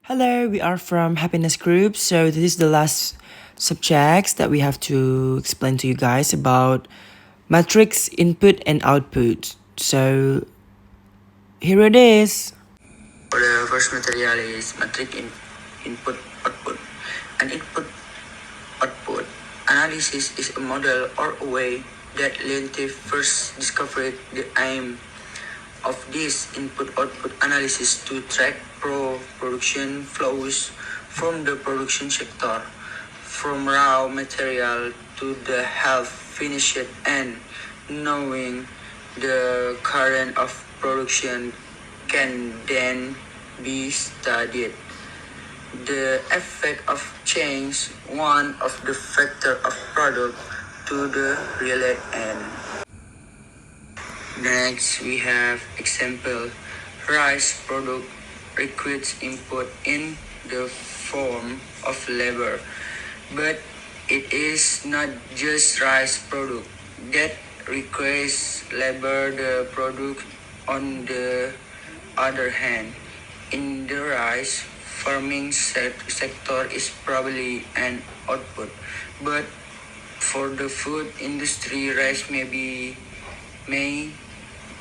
Hello, we are from Happiness Group. So this is the last subjects that we have to explain to you guys about matrix input and output. So here it is. The first material is matrix input output. An input output analysis is a model or a way that Lentef first discovered. The aim of this input-output analysis to track production flows from the production sector, from raw material to the half finished end. Knowing the current of production can then be studied. The effect of change, one of the factor of product to the real end. Next, we have example. Rice product requires input in the form of labor, but it is not just rice product that requires labor. The product, on the other hand, in the rice farming sector is probably an output, but for the food industry, rice may be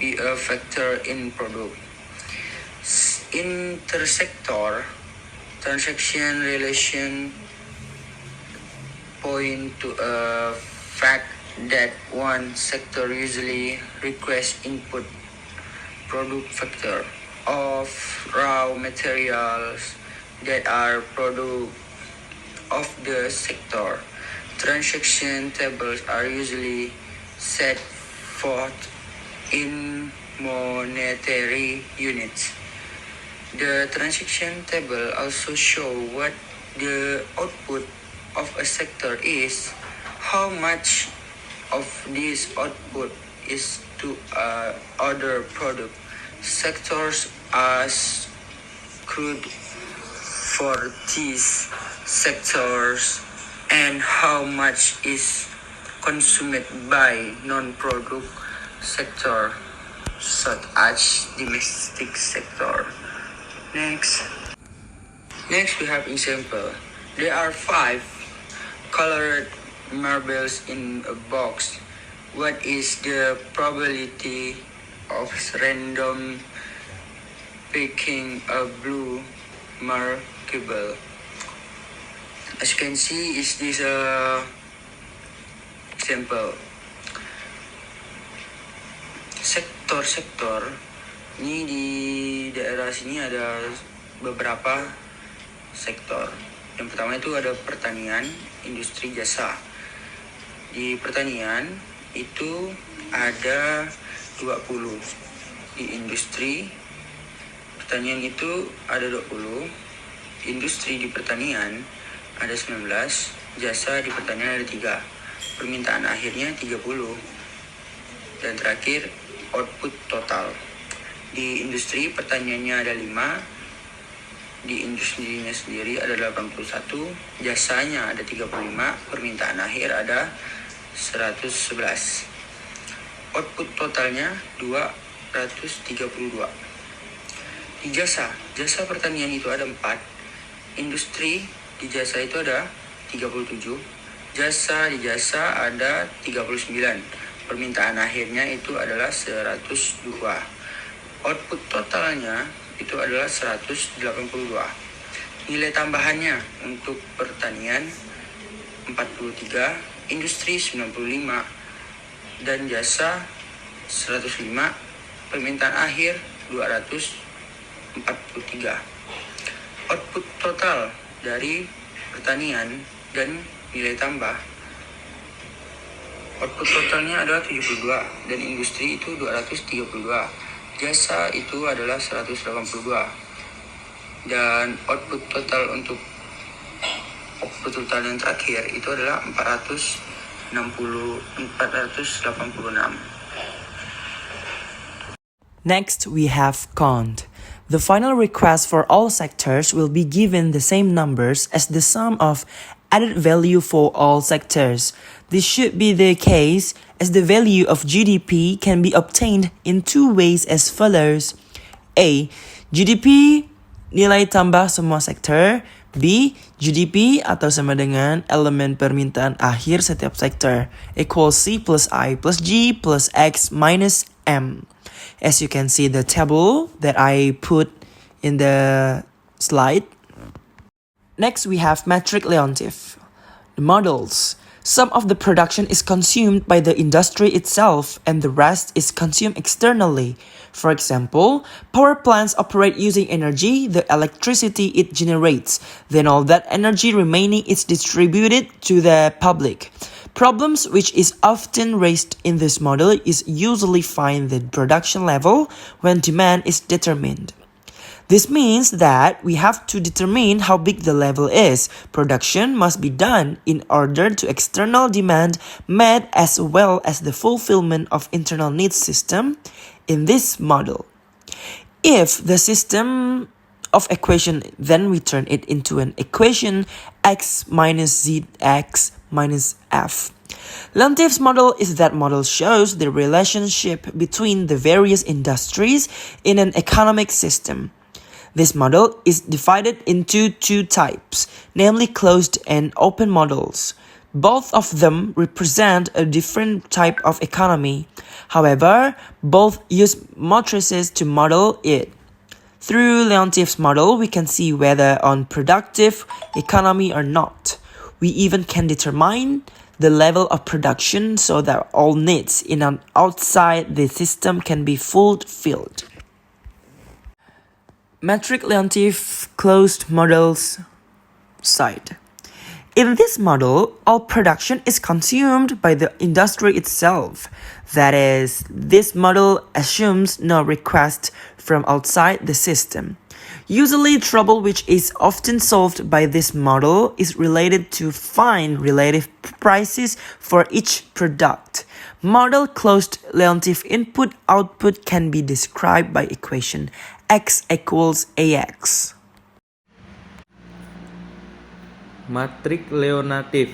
a factor in product. Intersector transaction relation point to a fact that one sector usually requests input product factor of raw materials that are product of the sector. Transaction tables are usually set forth in monetary units. The transaction table also show what the output of a sector is, how much of this output is to other product sectors as crude for these sectors, and how much is consumed by non-product sector such as domestic sector. Next we have example. There are 5 colored marbles in a box. What is the probability of random picking a blue marble? As you can see, is this a example. Sektor-sektor ini di daerah sini ada beberapa sektor. Yang pertama itu ada pertanian, industri, jasa. Di pertanian itu ada 20. Di industri pertanian itu ada 20. Industri di pertanian ada 19. Jasa di pertanian ada 3. Permintaan akhirnya 30. Dan terakhir output total. Di industri pertaniannya ada 5, di industrinya sendiri ada 81, jasanya ada 35, permintaan akhir ada 111. Output totalnya 232. Di jasa pertanian itu ada 4, industri di jasa itu ada 37, jasa di jasa ada 39. Permintaan akhirnya itu adalah 102. Output totalnya itu adalah 182. Nilai tambahannya untuk pertanian 43, industri 95, dan jasa 105. Permintaan akhir 243. Output total dari pertanian dan nilai tambah, output totalnya adalah 72, dan industri itu 232. Jasa itu adalah 182. Dan output total untuk output total yang terakhir itu adalah 486. Next, we have count. The final request for all sectors will be given the same numbers as the sum of added value for all sectors. This should be the case as the value of GDP can be obtained in 2 ways as follows. A. GDP nilai tambah semua sektor. B. GDP atau sama dengan elemen permintaan akhir setiap sektor equals C plus I plus G plus X minus M. As you can see the table that I put in the slide. Next we have metric Leontief. The models. Some of the production is consumed by the industry itself and the rest is consumed externally. For example, power plants operate using energy, the electricity it generates. Then all that energy remaining is distributed to the public. Problems which is often raised in this model is usually find the production level when demand is determined. This means that we have to determine how big the level is. Production must be done in order to external demand met as well as the fulfillment of internal needs system in this model. If the system of equation, then we turn it into an equation x minus zx minus f. Leontief's model is that model shows the relationship between the various industries in an economic system. This model is divided into two types, namely closed and open models. Both of them represent a different type of economy. However, both use matrices to model it. Through Leontief's model, we can see whether on productive economy or not. We even can determine the level of production so that all needs in and outside the system can be fulfilled. Metric Leontief closed models side. In this model, all production is consumed by the industry itself. That is, this model assumes no request from outside the system. Usually, trouble which is often solved by this model is related to find relative prices for each product. Model closed Leontief input-output can be described by equation x equals ax. Matrix Leontief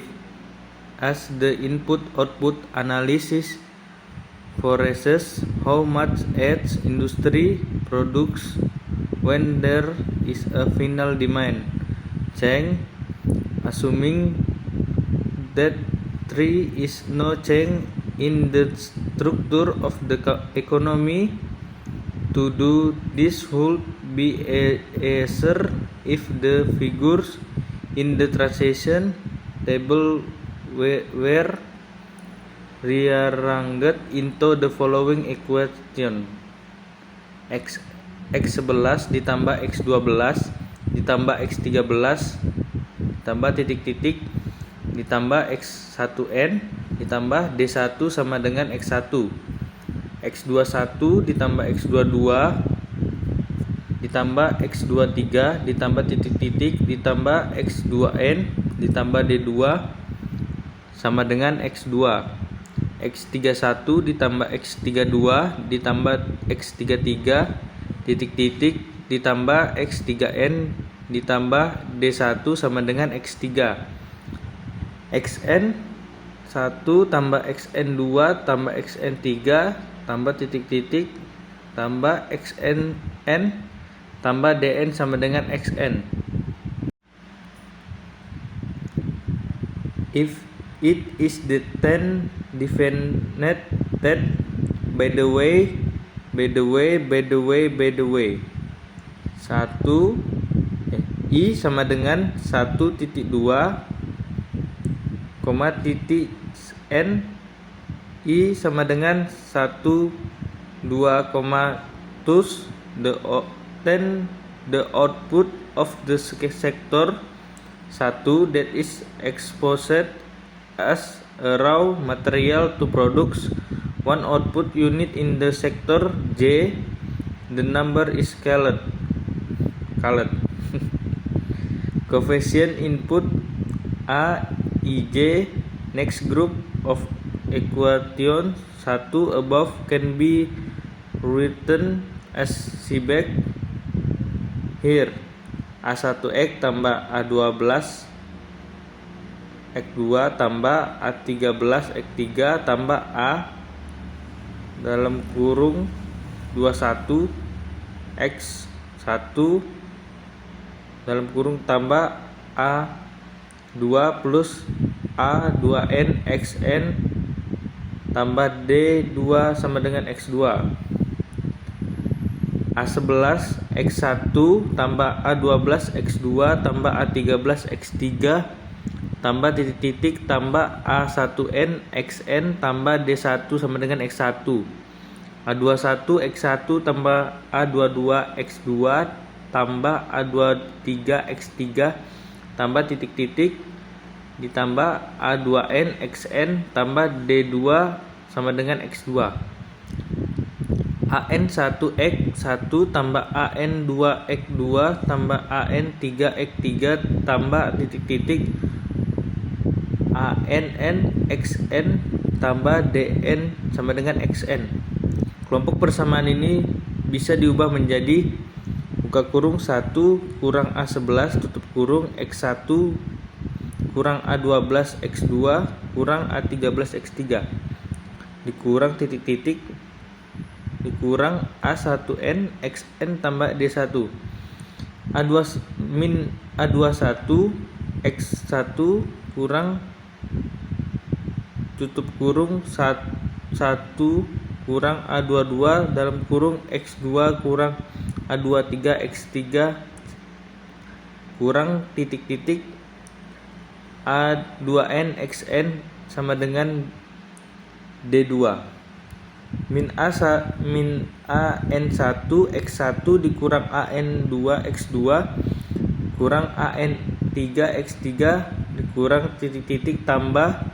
as the input-output analysis foresees how much each industry produces when there is a final demand change, assuming that there is no change in the structure of the economy. To do this would be easier if the figures in the transition table were rearranged into the following equation: x11 ditambah x12 ditambah x13 ditambah titik-titik ditambah x1n ditambah d1 sama dengan x1, x21 ditambah x22 ditambah x23 ditambah titik-titik ditambah x2n ditambah d2 sama dengan x2, x31 ditambah x32 ditambah x33 titik-titik ditambah x3n ditambah d1 sama dengan x3, xn 1 tambah xn2 tambah xn3 tambah titik-titik tambah xnn tambah dn sama dengan xn. If it is the 10 defined by the way 1 I sama dengan 1.2 titik n I sama dengan 1 2, thus the output of the sector 1 that is exposed as a raw material to produce one output unit in the sector J, the number is called coefficient input A, IJ. Next group of equations 1 above can be written as C-back here. A1X tambah A12 X2 tambah A13 X3 tambah A dalam kurung 21 X1 dalam kurung tambah A2 plus A2N XN tambah D2 sama dengan X2. A11 X1 tambah A12 X2 tambah A13 X3 tambah titik-titik tambah A1N XN tambah D1 sama dengan X1. A21 X1 tambah A22 X2 tambah A23 X3 tambah titik-titik ditambah A2N XN tambah D2 sama dengan X2. AN1X1 tambah AN2X2 tambah AN3X3 tambah titik-titik ANN-XN tambah DN sama dengan XN. Kelompok persamaan ini bisa diubah menjadi buka kurung 1 kurang A11 tutup kurung X1 kurang A12 X2 kurang A13 X3 dikurang titik-titik dikurang A1N XN tambah D1 A21 X1 kurang tutup kurung 1 kurang A22 dalam kurung X2 kurang A23 X3 kurang titik-titik A2N XN sama dengan D2 min AN1 X1 dikurang AN2 X2 kurang AN3 X3 dikurang titik-titik tambah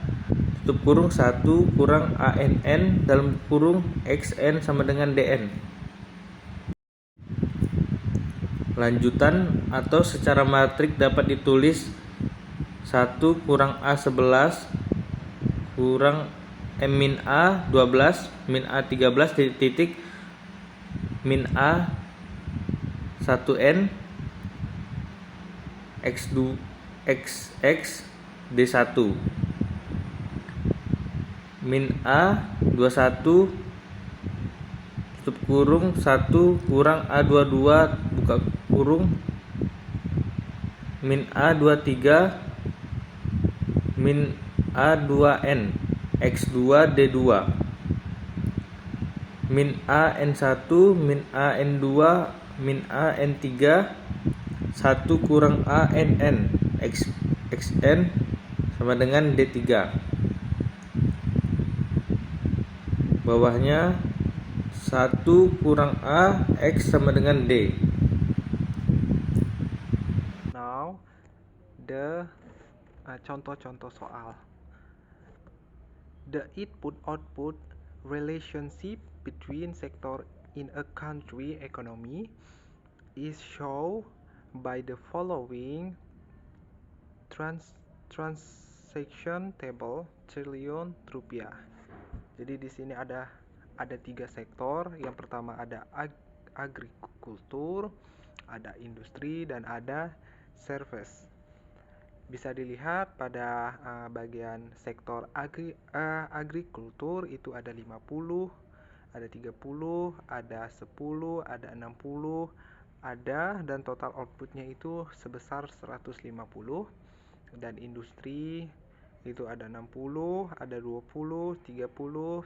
tutup kurung 1 kurang ANN dalam kurung XN sama dengan DN. Lanjutan atau secara matrik dapat ditulis 1 kurang A11 kurang min A12 min A13 titik min A1N X2 XX D1 min A21 tutup kurung 1 kurang A22 buka kurung min A23 min A2N X2 D2 min AN1 min AN2 min AN3 1 kurang ANN XN sama dengan D3 bawahnya 1 kurang A X sama dengan D. Now the contoh-contoh soal. The input-output relationship between sector in a country economy is shown by the following transaction table triliun rupiah. Jadi di sini ada 3 sektor. Yang pertama ada agrikultur, ada industri dan ada service. Bisa dilihat pada bagian sektor agrikultur itu ada 50, ada 30, ada 10, ada 60, ada dan total outputnya itu sebesar 150. Dan industri itu ada 60, ada 20, 30, 90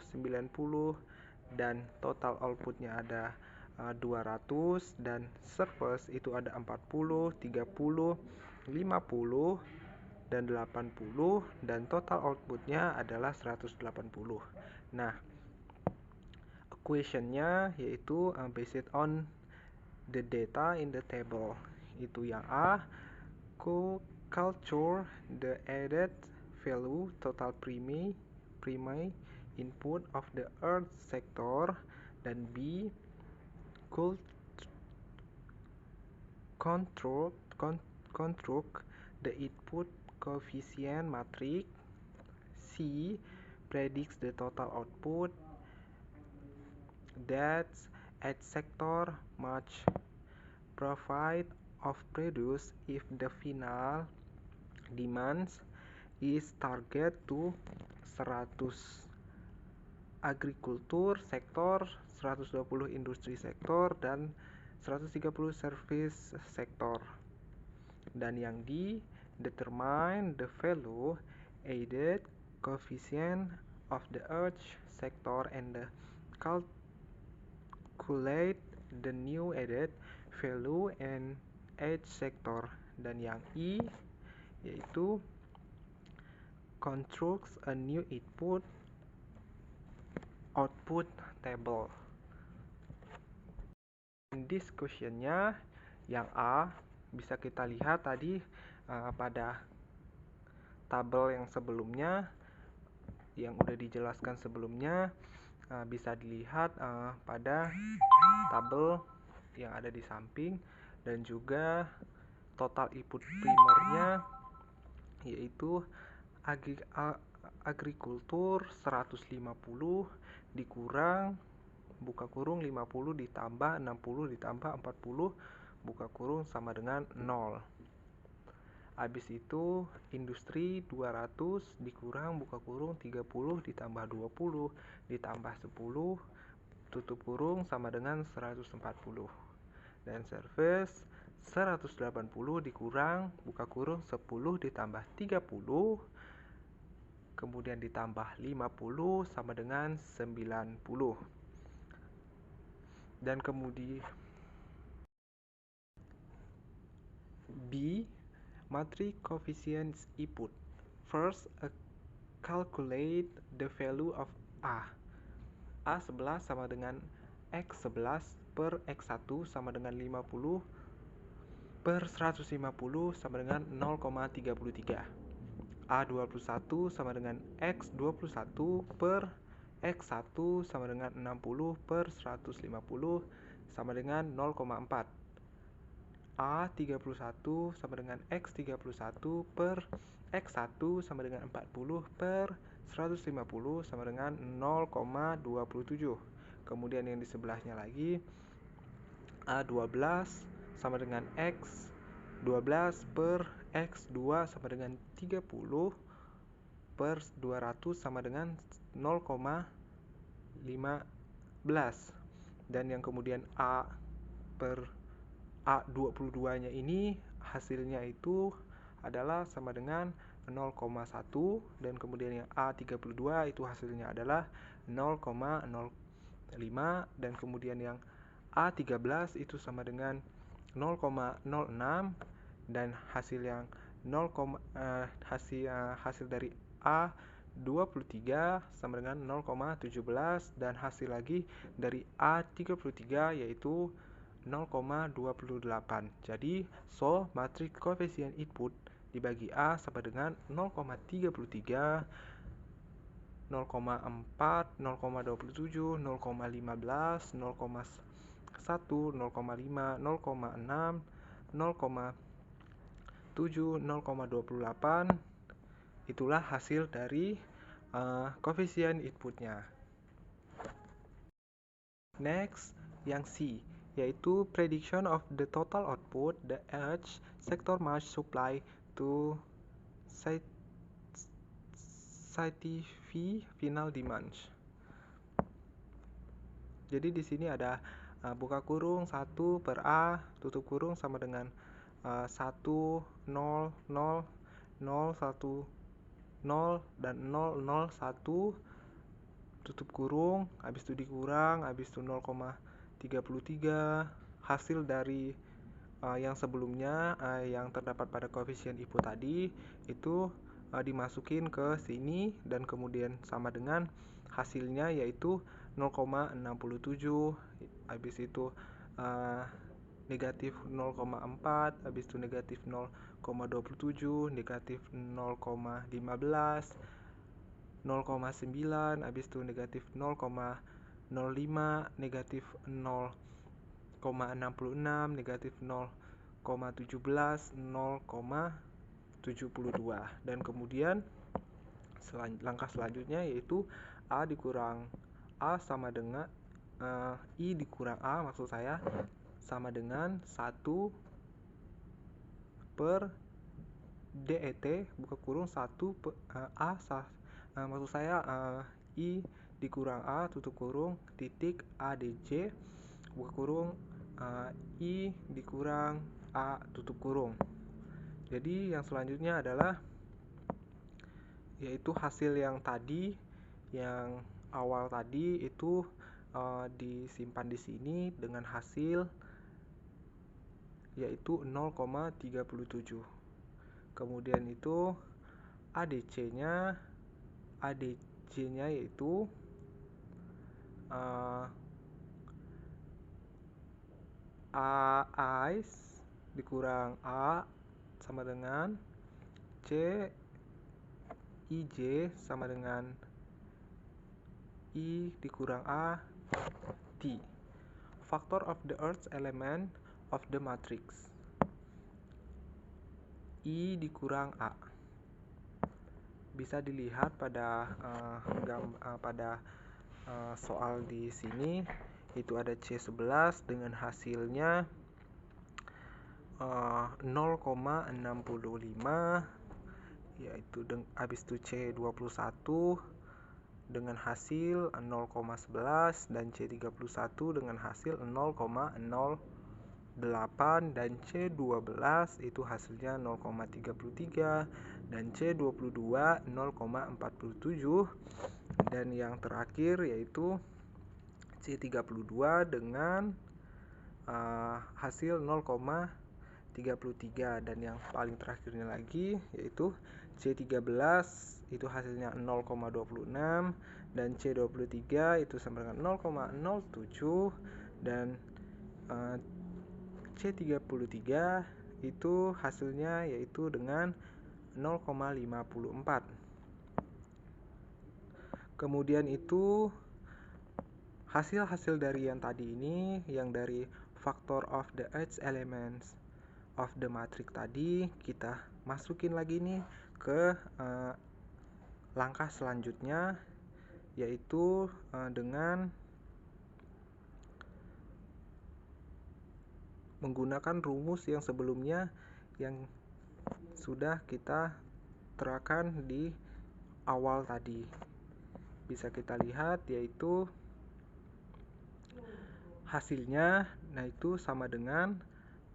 dan total outputnya ada 200 dan service itu ada 40, 30, 50 dan 80 dan total outputnya adalah 180. Nah, equationnya yaitu based on the data in the table. Itu yang A, culture the added value total prime input of the earth sector, dan B, construct the input coefficient matrix. C, predicts the total output that each sector must provide of produce if the final demand is target to 100 agrikultur sektor, 120 industri sektor dan 130 service sektor. Dan yang D, determine the value added coefficient of the earth sector and calculate the new added value in each sector. Dan yang E yaitu construct a new input output table. This questionnya yang A bisa kita lihat tadi pada tabel yang sebelumnya yang udah dijelaskan sebelumnya, bisa dilihat pada tabel yang ada di samping, dan juga total input primernya yaitu agrikultur 150 dikurang buka kurung 50 ditambah 60 ditambah 40 buka kurung sama dengan 0. Habis itu industri 200 dikurang buka kurung 30 ditambah 20 ditambah 10 tutup kurung sama dengan 140. Dan service 180 dikurang buka kurung 10 ditambah 30 kemudian ditambah 50 sama dengan 90. Dan kemudian B, matrix coefficients input. First, calculate the value of A. A11 sama dengan X11 per X1 sama dengan 50 per 150 sama dengan 0,33. A21 sama dengan X21 per X1 sama dengan 60 per 150 sama dengan 0,4. A31 sama dengan X31 per X1 sama dengan 40 per 150 sama dengan 0,27. Kemudian yang di sebelahnya lagi A12 sama dengan X12 per X2 sama dengan 30 per 200 sama dengan 0,15. Dan yang kemudian A per A22 nya ini hasilnya itu adalah sama dengan 0,1, dan kemudian yang A32 itu hasilnya adalah 0,05, dan kemudian yang A13 itu sama dengan 0,06, dan hasil yang hasil dari A23 sama dengan 0,17, dan hasil lagi dari A33 yaitu 0,28. Jadi matrix coefficient input dibagi A sama dengan 0,33, 0,4, 0,27, 0,15, 0,1, 0,5, 0,6, 0,7, 0,28. Itulah hasil dari koefisien inputnya. Next, yang C, yaitu prediction of the total output the each sector must supply to satisfy final demands. Jadi di sini ada buka kurung 1 per A tutup kurung sama dengan 1, 0, 0, 0, 1, 0, dan 0, 0, 1 tutup kurung, habis itu dikurang, habis itu 0,33. Hasil dari yang sebelumnya yang terdapat pada koefisien input tadi itu dimasukin ke sini, dan kemudian sama dengan hasilnya yaitu 0,67, habis itu negatif 0,4, habis itu negatif 0,27, negatif 0,15, 0,9, habis itu negatif 0,05, negatif 0,66, negatif 0,17, 0,72. Dan kemudian langkah selanjutnya yaitu A dikurang A sama dengan I dikurang A maksud saya sama dengan 1 per DET buka kurung 1 per A maksud saya I dikurang A tutup kurung titik ADC buka kurung I dikurang A tutup kurung. Jadi yang selanjutnya adalah yaitu hasil yang tadi, yang awal tadi itu disimpan di sini dengan hasil yaitu 0,37. Kemudian itu ADC-nya yaitu A dikurang A sama dengan C IJ sama dengan I dikurang A T. Factor of the earth element of the matrix. I dikurang A. Bisa dilihat pada soal di sini itu ada C11 dengan hasilnya 0,65, yaitu habis itu C21 dengan hasil 0,11 dan C31 dengan hasil 0,08 dan C12 itu hasilnya 0,33 dan C22 0,47 dan yang terakhir yaitu C32 dengan hasil 0,33 dan yang paling terakhirnya lagi yaitu C13 itu hasilnya 0,26 dan C23 itu sama dengan 0,07 dan C33 itu hasilnya yaitu dengan 0,54. Kemudian itu hasil-hasil dari yang tadi ini, yang dari factor of the earth elements of the matrix tadi, kita masukin lagi nih ke langkah selanjutnya, yaitu dengan menggunakan rumus yang sebelumnya yang sudah kita terapkan di awal tadi. Bisa kita lihat yaitu hasilnya, nah itu sama dengan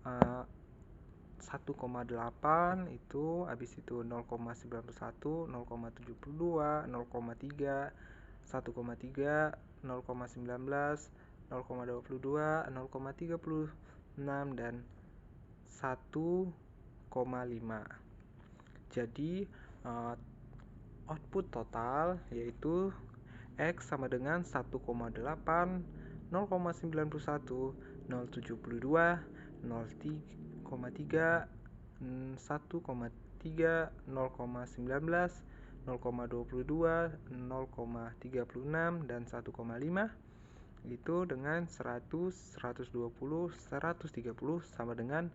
1,8 itu habis itu 0,91, 0,72, 0,3, 1,3, 0,19, 0,22, 0,36 dan 1,5. Jadi output total yaitu X sama dengan 1,8, 0,91, 0,72, 0,3, 1,3, 0,19, 0,22, 0,36 dan 1,5 itu dengan 100, 120, 130 sama dengan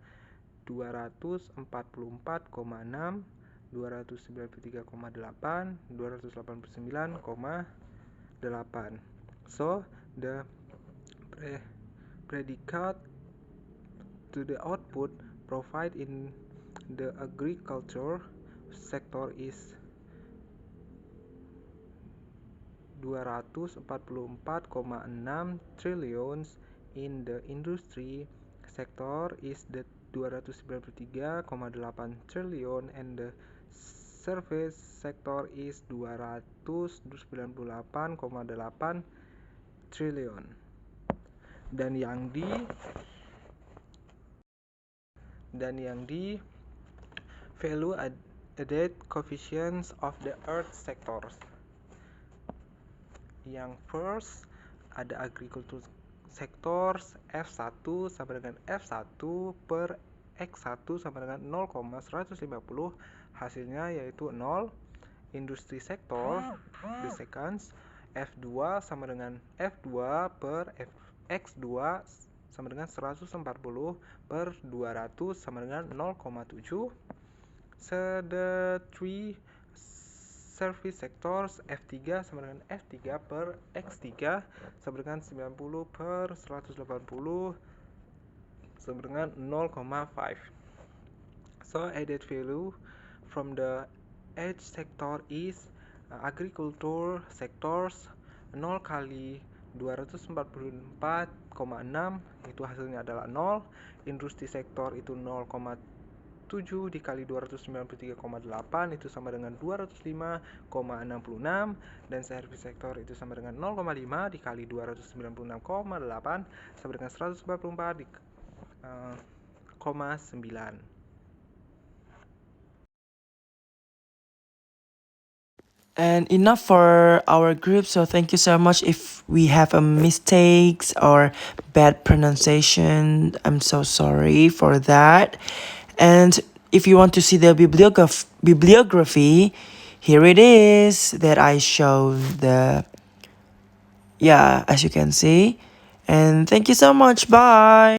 244,6, 293,8, 289,8. So the predicate to the output provided in the agriculture sector is 244,6 trillions, in the industry sector is the 293,8 triliun and the service sector is 298,8 triliun. Dan yang di value added coefficients of the earth sectors. Yang first ada agriculture sectors F1 sama dengan F1 per X1 sama dengan 0,150, hasilnya yaitu 0. Industri sektor the seconds F2 sama dengan F2 per X2 sama dengan 140 per 200 sama dengan 0,7. So the three service sectors F3 sama dengan F3 per X3 sama dengan 90 per 180 sama dengan 0,5. So added value from the edge sector is agriculture sectors 0 kali 244,6 itu hasilnya adalah 0. Industri sektor itu 0,7 dikali 293,8 itu sama dengan 205,66, dan service sector itu sama dengan 0,5 dikali 296,8 sama dengan 144,9. And enough for our group. So thank you so much. If we have a mistakes or bad pronunciation, I'm so sorry for that. And if you want to see the bibliography, here it is that I showed the, yeah, as you can see. And thank you so much. Bye.